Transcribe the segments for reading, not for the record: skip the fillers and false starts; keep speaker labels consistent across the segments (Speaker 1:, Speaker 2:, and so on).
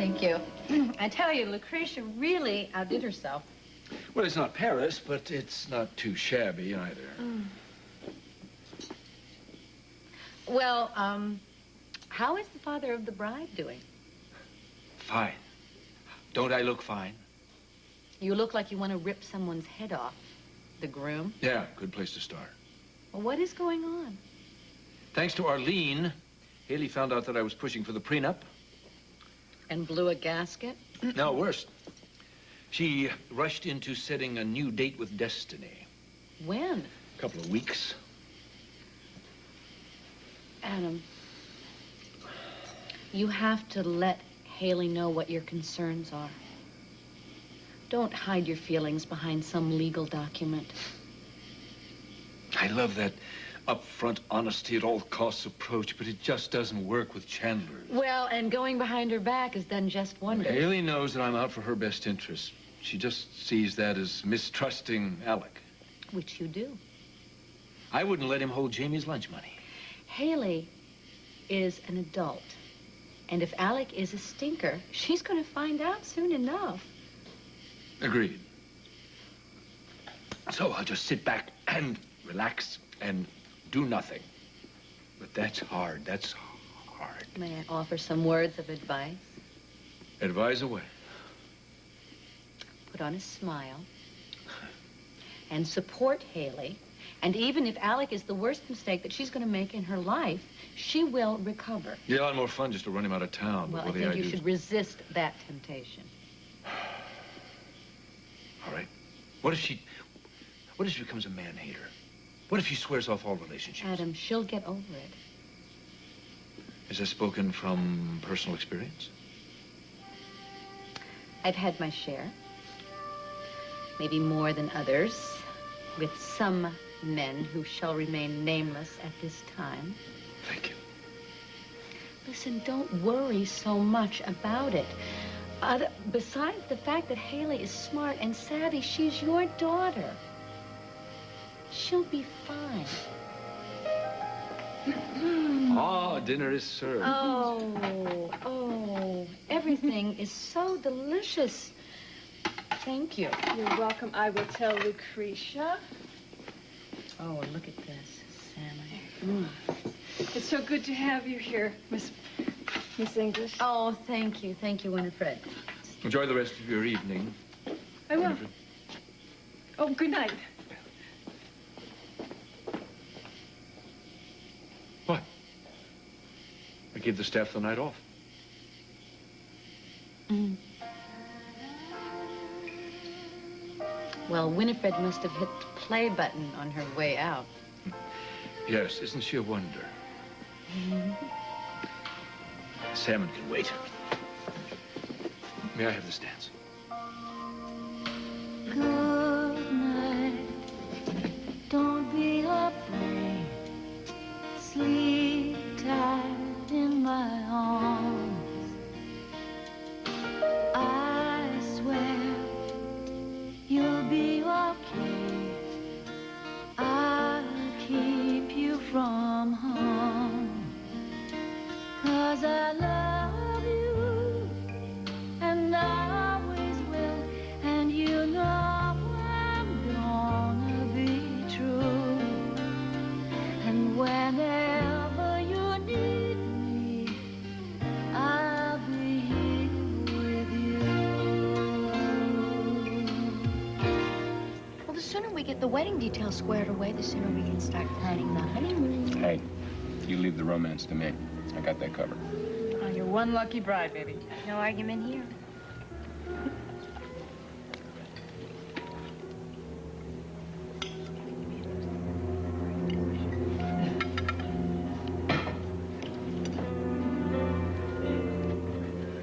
Speaker 1: thank you. I tell you, Lucretia really outdid herself.
Speaker 2: Well, it's not Paris, but it's not too shabby either.
Speaker 1: Well, how is the father of the bride doing?
Speaker 2: Fine. Don't I look fine?
Speaker 1: You look like you want to rip someone's head off. The groom?
Speaker 2: Yeah, good place to start.
Speaker 1: Well, what is going on?
Speaker 2: Thanks to Arlene, Haley found out that I was pushing for the prenup.
Speaker 1: And blew a gasket?
Speaker 2: No, worse. She rushed into setting a new date with Destiny.
Speaker 1: When?
Speaker 2: A couple of weeks.
Speaker 1: Adam, you have to let Haley know what your concerns are. Don't hide your feelings behind some legal document.
Speaker 2: I love that upfront honesty at all costs approach, but it just doesn't work with Chandler's.
Speaker 1: Well, and going behind her back has done just wonders.
Speaker 2: Haley knows that I'm out for her best interest. She just sees that as mistrusting Alec.
Speaker 1: Which you do.
Speaker 2: I wouldn't let him hold Jamie's lunch money.
Speaker 1: Haley is an adult. And if Alec is a stinker, she's going to find out soon enough.
Speaker 2: Agreed. So I'll just sit back and relax and do nothing. But that's hard. That's hard.
Speaker 1: May I offer some words of advice?
Speaker 2: Advise away.
Speaker 1: Put on a smile and support Haley. And even if Alec is the worst mistake that she's going to make in her life, she will recover.
Speaker 2: Yeah, a lot more fun just to run him out of town.
Speaker 1: Well, I think you should resist that temptation.
Speaker 2: All right. What if she becomes a man-hater? What if she swears off all relationships?
Speaker 1: Adam, she'll get over it.
Speaker 2: Is this spoken from personal experience?
Speaker 1: I've had my share. Maybe more than others, with some men who shall remain nameless at this time.
Speaker 2: Thank you.
Speaker 1: Listen, don't worry so much about it. Besides the fact that Haley is smart and savvy, she's your daughter. She'll be fine.
Speaker 2: Ah, dinner is served.
Speaker 1: Oh, everything is so delicious. Thank you.
Speaker 3: You're welcome. I will tell Lucretia.
Speaker 1: Oh, look at this, salmon.
Speaker 3: It's so good to have you here, Miss English.
Speaker 1: Oh, thank you, Winifred.
Speaker 2: Enjoy the rest of your evening.
Speaker 3: I will.
Speaker 2: Winifred.
Speaker 3: Oh, good night.
Speaker 2: What? I gave the staff the night off.
Speaker 1: Well, Winifred must have hit the play button on her way out.
Speaker 2: Yes, isn't she a wonder? Salmon can wait. May I have this dance?
Speaker 4: Good night. Don't be afraid. Sleep tight in my arms. I swear you'll be okay. I'll keep you from harm. 'Cause I love you, and I always will, and you know I'm gonna be true. And whenever you need me, I'll be here with you.
Speaker 5: Well, the sooner we get the wedding details squared away, the sooner we can start planning the honeymoon.
Speaker 6: Hey, you leave the romance to me. I got that covered.
Speaker 3: Oh, you're one lucky bride, baby.
Speaker 5: No argument here.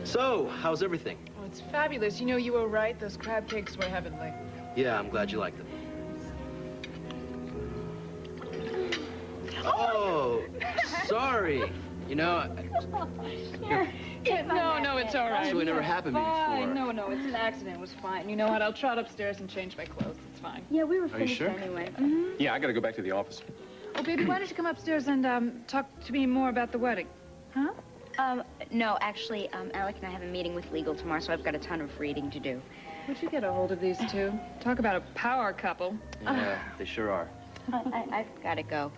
Speaker 7: So, how's everything?
Speaker 3: Oh, it's fabulous. You know, you were right. Those crab cakes were heavenly.
Speaker 7: Yeah, I'm glad you like them. Oh, sorry. You know,
Speaker 3: No, it's all right.
Speaker 7: actually never happened to me
Speaker 3: Fine.
Speaker 7: before.
Speaker 3: No, it's an accident. It was fine. You know what? I'll trot upstairs and change my clothes. It's fine.
Speaker 5: Yeah, we were
Speaker 2: Are you
Speaker 5: finished
Speaker 2: sure?
Speaker 5: anyway.
Speaker 6: Yeah, I gotta go back to the office.
Speaker 3: Oh, baby, why don't you come upstairs and talk to me more about the wedding? Huh?
Speaker 5: No, actually, Alec and I have a meeting with legal tomorrow, so I've got a ton of reading to do.
Speaker 3: Would you get a hold of these two? Talk about a power couple.
Speaker 7: Yeah, they sure are.
Speaker 5: I've got to go.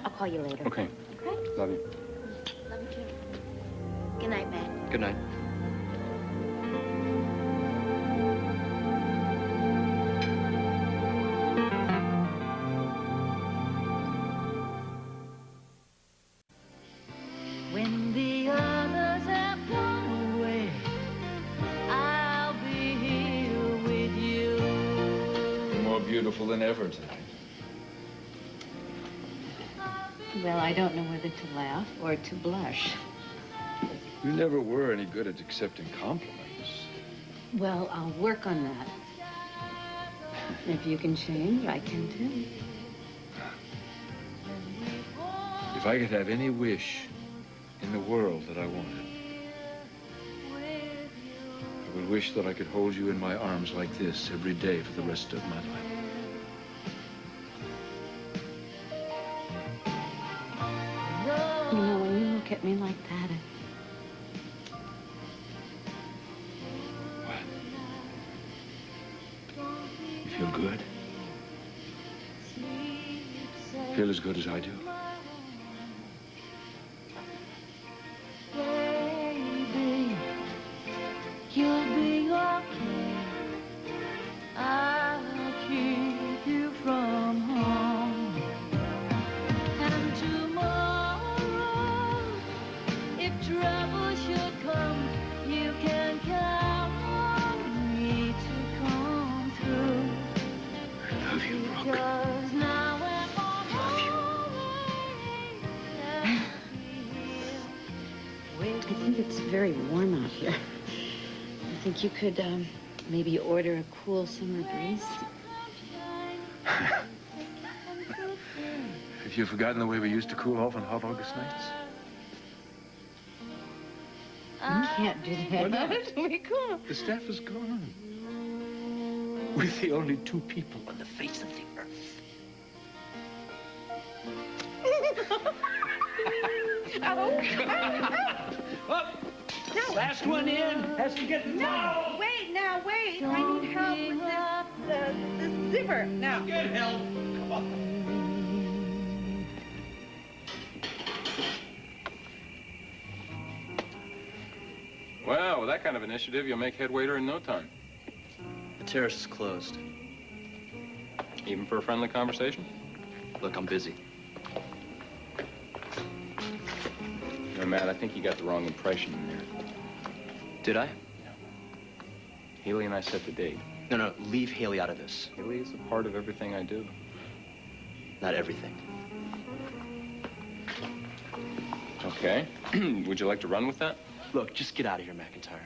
Speaker 5: I'll call you later.
Speaker 6: Okay.
Speaker 5: Okay?
Speaker 6: Love you.
Speaker 5: Love you, too. Good night, Matt.
Speaker 7: Good night.
Speaker 4: When the others have gone away, I'll be here with you.
Speaker 2: You're more beautiful than ever tonight.
Speaker 1: Well, I don't know whether to laugh or to blush.
Speaker 2: You never were any good at accepting compliments.
Speaker 1: Well, I'll work on that. If you can change, I can too.
Speaker 2: If I could have any wish in the world that I wanted, I would wish that I could hold you in my arms like this every day for the rest of my life.
Speaker 1: You know, when you look at me like that,
Speaker 2: What? You feel good? Feel as good as I do?
Speaker 4: Baby, you'll be okay. I'll keep you from harm. And tomorrow, if trouble should come, you can count on me to come through.
Speaker 2: I love you, Brooke.
Speaker 4: Because now and
Speaker 2: Love you.
Speaker 1: I think it's very warm out here. I think you could, maybe order a cool summer breeze.
Speaker 2: Have you forgotten the way we used to cool off on hot August nights?
Speaker 1: You can't do that.
Speaker 2: Why not?
Speaker 1: We cool.
Speaker 2: The staff is gone. We're the only two people on the face of the earth.
Speaker 8: Up! Last one in has to get...
Speaker 3: No, wait, now, wait. I need help with this zipper. Now.
Speaker 8: Get help! Come on.
Speaker 6: Well, with that kind of initiative, you'll make head waiter in no time.
Speaker 7: The terrace is closed.
Speaker 6: Even for a friendly conversation?
Speaker 7: Look, I'm busy.
Speaker 6: You know, Matt, I think you got the wrong impression in there.
Speaker 7: Did I?
Speaker 6: Haley and I set the date.
Speaker 7: No, leave Haley out of this.
Speaker 6: Haley is a part of everything I do.
Speaker 7: Not everything.
Speaker 6: Okay. Would you like to run with that?
Speaker 7: Look, just get out of here, McIntyre.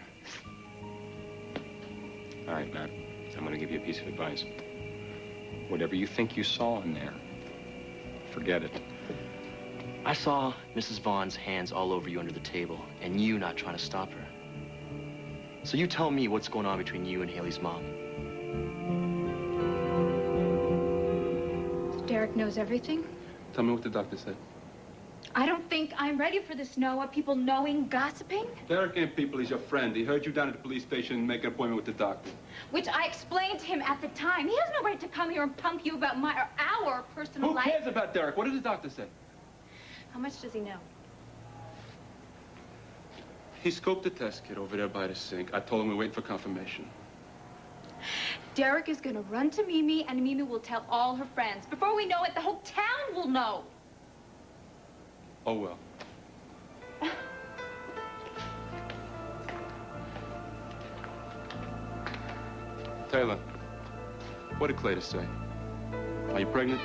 Speaker 6: All right, Matt. I'm going to give you a piece of advice. Whatever you think you saw in there, forget it.
Speaker 7: I saw Mrs. Vaughn's hands all over you under the table, and you not trying to stop her. So you tell me what's going on between you and Haley's mom.
Speaker 9: Derek knows everything.
Speaker 6: Tell me what the doctor said.
Speaker 9: I don't think I'm ready for this, Noah. People knowing, gossiping.
Speaker 10: Derek ain't people, he's your friend. He heard you down at the police station and make an appointment with the doctor.
Speaker 9: Which I explained to him at the time. He has no right to come here and pump you about my or our personal life.
Speaker 10: Who cares about Derek? What did the doctor say?
Speaker 9: How much does he know?
Speaker 10: He scoped the test kit over there by the sink. I told him we're waiting for confirmation.
Speaker 9: Derek is gonna run to Mimi, and Mimi will tell all her friends. Before we know it, the whole town will know.
Speaker 10: Oh, well. Taylor, what did Cletus say? Are you pregnant?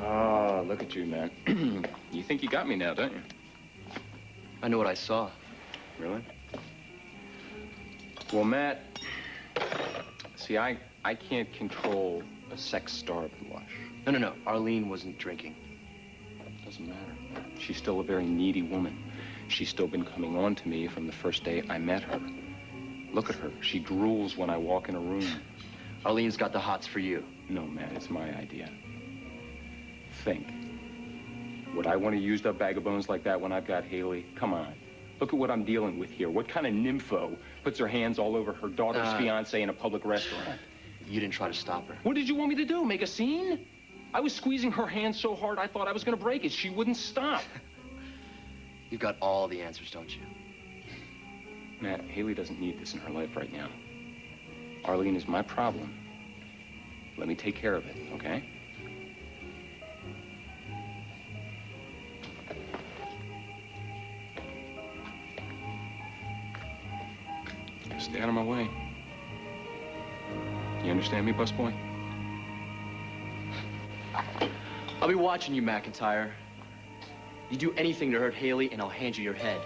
Speaker 6: Ah, look at you, man. You think you got me now, don't you?
Speaker 7: I know what I saw.
Speaker 6: Really? Well, Matt, see, I can't control a sex-starved Lush.
Speaker 7: No. Arlene wasn't drinking.
Speaker 6: Doesn't matter. She's still a very needy woman. She's still been coming on to me from the first day I met her. Look at her. She drools when I walk in a room.
Speaker 7: Arlene's got the hots for you.
Speaker 6: No, Matt, it's my idea. Think. Would I want a used-up bag of bones like that when I've got Haley? Come on. Look at what I'm dealing with here. What kind of nympho puts her hands all over her daughter's fiancé in a public restaurant?
Speaker 7: You didn't try to stop her.
Speaker 6: What did you want me to do? Make a scene? I was squeezing her hand so hard I thought I was going to break it. She wouldn't stop.
Speaker 7: You've got all the answers, don't you?
Speaker 6: Matt, Haley doesn't need this in her life right now. Arlene is my problem. Let me take care of it, okay? Stay out of my way. You understand me, busboy?
Speaker 7: I'll be watching you, McIntyre. You do anything to hurt Haley, and I'll hand you your head.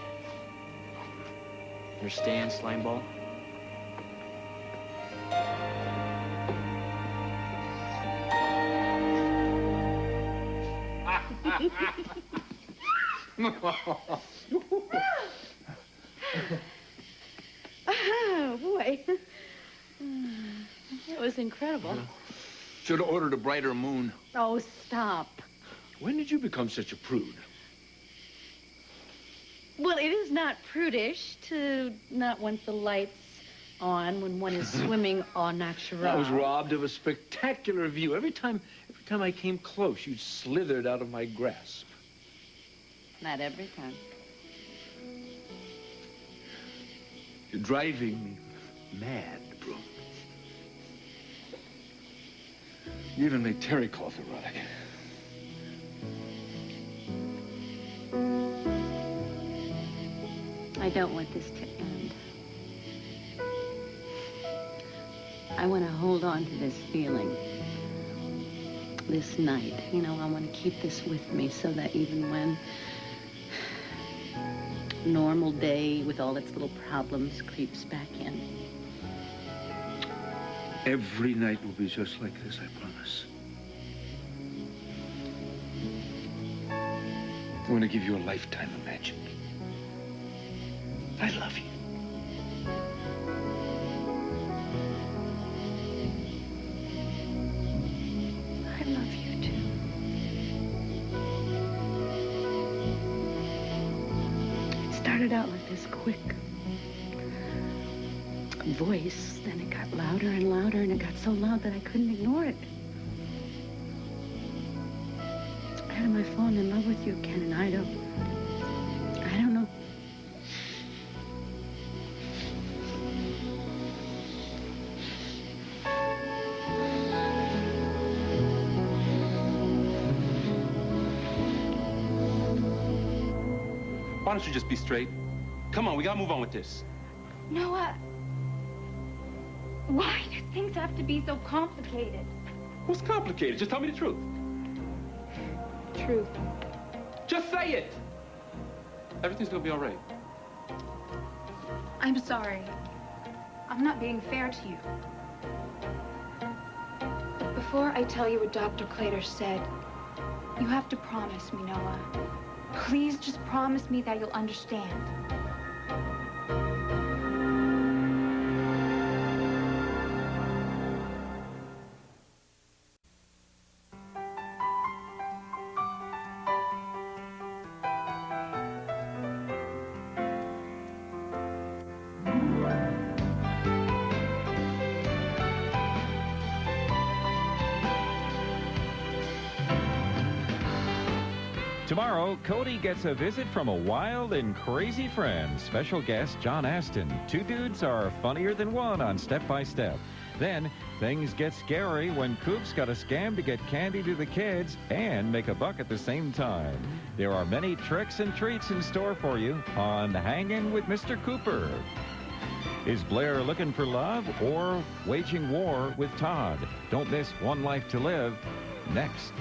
Speaker 7: Understand, slimeball?
Speaker 1: Oh, boy. It was incredible.
Speaker 2: Should have ordered a brighter moon.
Speaker 1: Oh, stop.
Speaker 2: When did you become such a prude?
Speaker 1: Well, it is not prudish to not want the lights on when one is swimming au naturel.
Speaker 2: I was robbed of a spectacular view. Every time I came close, you slithered out of my grasp.
Speaker 1: Not every time.
Speaker 2: You're driving me mad, Brooke. You even made terrycloth erotic.
Speaker 1: I don't want this to end. I want to hold on to this feeling. This night. You know, I want to keep this with me so that even when normal day with all its little problems creeps back in.
Speaker 2: Every night will be just like this, I promise. I want to give you a lifetime of magic. I love you.
Speaker 1: I love you, too. It started out like this quick voice, then it got louder and louder, and it got so loud that I couldn't ignore it. How am I falling in love with you, Ken? And I don't know.
Speaker 10: Why don't you just be straight? Come on, we gotta move on with this.
Speaker 9: Noah, why do things have to be so complicated?
Speaker 10: What's complicated? Just tell me the truth.
Speaker 9: Truth.
Speaker 10: Just say it! Everything's gonna be all right.
Speaker 9: I'm sorry. I'm not being fair to you. But before I tell you what Dr. Clater said, you have to promise me, Noah. Please just promise me that you'll understand.
Speaker 11: Tomorrow, Cody gets a visit from a wild and crazy friend. Special guest, John Astin. Two dudes are funnier than one on Step by Step. Then, things get scary when Coop's got a scam to get candy to the kids and make a buck at the same time. There are many tricks and treats in store for you on Hangin' with Mr. Cooper. Is Blair looking for love or waging war with Todd? Don't miss One Life to Live next.